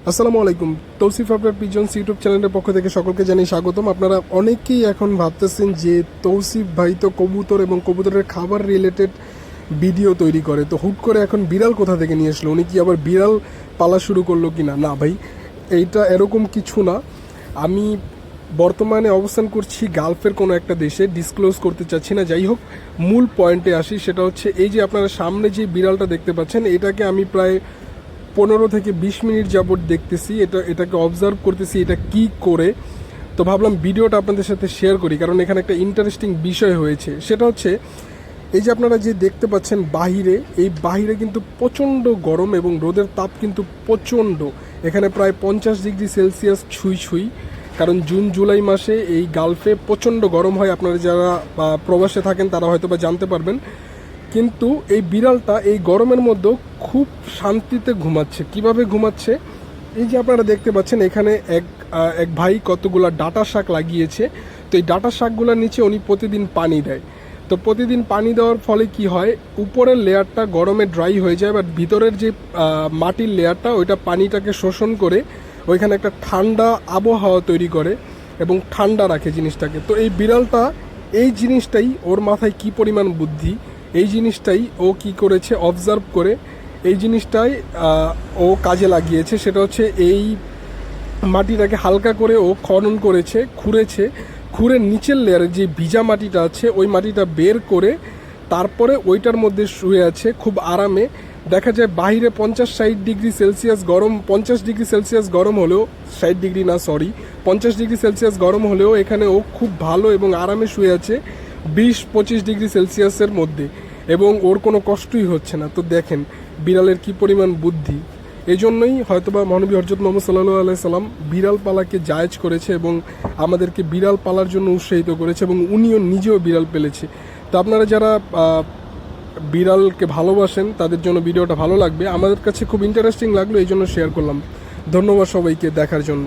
আসসালামু আলাইকুম। তৌসিফ আপনার পিজন্স ইউটিউব চ্যানেলের পক্ষ থেকে সকলকে জানিয়ে স্বাগতম। আপনারা অনেকেই এখন ভাবতেছেন যে তৌসিফ ভাই তো কবুতর এবং কবুতরের খাবার রিলেটেড ভিডিও তৈরি করে, তো হুট করে এখন বিড়াল কোথা থেকে নিয়ে আসলো, উনি কি আবার বিড়াল পালা শুরু করলো কি না? না ভাই, এইটা এরকম কিছু না। আমি বর্তমানে অবস্থান করছি গালফের কোনো একটা দেশে, ডিসক্লোজ করতে চাচ্ছি না। যাই হোক, মূল পয়েন্টে আসি। সেটা হচ্ছে এই যে আপনারা সামনে যে বিড়ালটা দেখতে পাচ্ছেন, এটাকে আমি প্রায় 15 থেকে 20 মিনিট যাবত দেখতেছি, এটাকে অবজার্ভ করতেছি এটা কি করে। তো ভাবলাম ভিডিওটা আপনাদের সাথে শেয়ার করি, কারণ এখানে একটা ইন্টারেস্টিং বিষয় হয়েছে। সেটা হচ্ছে এই যে আপনারা যে দেখতে পাচ্ছেন বাহিরে, এই বাহিরে কিন্তু প্রচণ্ড গরম এবং রোদের তাপ কিন্তু প্রচণ্ড। এখানে প্রায় 50 ডিগ্রি সেলসিয়াস ছুঁই ছুঁই, কারণ জুন জুলাই মাসে এই গালফে প্রচণ্ড গরম হয়। আপনারা যারা প্রবাসে থাকেন তারা হয়তো বা জানতে পারবেন। কিন্তু এই বিড়ালটা এই গরমের মধ্যেও খুব শান্তিতে ঘুমাচ্ছে। কিভাবে ঘুমাচ্ছে? এই যে আপনারা দেখতে পাচ্ছেন এখানে এক ভাই কতগুলা ডাঁটা শাক লাগিয়েছে। তো এই ডাঁটা শাকগুলোর নিচে উনি প্রতিদিন পানি দেয়। তো প্রতিদিন পানি দেওয়ার ফলে কি হয়, উপরের লেয়ারটা গরমে ড্রাই হয়ে যায়, বাট ভিতরের যে মাটির লেয়ারটা ওইটা পানিটাকে শোষণ করে ওইখানে একটা ঠান্ডা আবহাওয়া তৈরি করে এবং ঠান্ডা রাখে জিনিসটাকে। তো এই বিড়ালটা এই জিনিসটাই, ওর মাথায় কি পরিমাণ বুদ্ধি, এই জিনিসটাই ও কি করেছে অবজার্ভ করে এই জিনিসটাই ও কাজে লাগিয়েছে। সেটা হচ্ছে এই মাটিটাকে হালকা করে ও খনন করেছে, খুঁড়ে নিচের লেয়ারে যে ভিজা মাটিটা আছে ওই মাটিটা বের করে তারপরে ওইটার মধ্যে শুয়ে আছে খুব আরামে। দেখা যায় বাইরে 50-60 ডিগ্রি সেলসিয়াস গরম, 50 ডিগ্রি সেলসিয়াস গরম হলেও, 60 ডিগ্রি না সরি 50 ডিগ্রি সেলসিয়াস গরম হলেও এখানে ও খুব ভালো এবং আরামে শুয়ে আছে 20-25 ডিগ্রি সেলসিয়াসের মধ্যে, এবং ওর কোনো কষ্টই হচ্ছে না। তো দেখেন বিড়ালের কি পরিমাণ বুদ্ধি। এই জন্যই হয়তোবা মহানবী হযরত মুহাম্মদ সাল্লাল্লাহু আলাইহি সাল্লাম বিড়াল পালাকে জায়েজ করেছে এবং আমাদেরকে বিড়াল পালার জন্য উৎসাহিত করেছে, এবং উনিও নিজেও বিড়াল পেলেছে। তো আপনারা যারা বিড়ালকে ভালোবাসেন তাদের জন্য ভিডিওটা ভালো লাগবে। আমাদের কাছে খুব ইন্টারেস্টিং লাগলো, এই জন্য শেয়ার করলাম। ধন্যবাদ সবাইকে দেখার জন্য।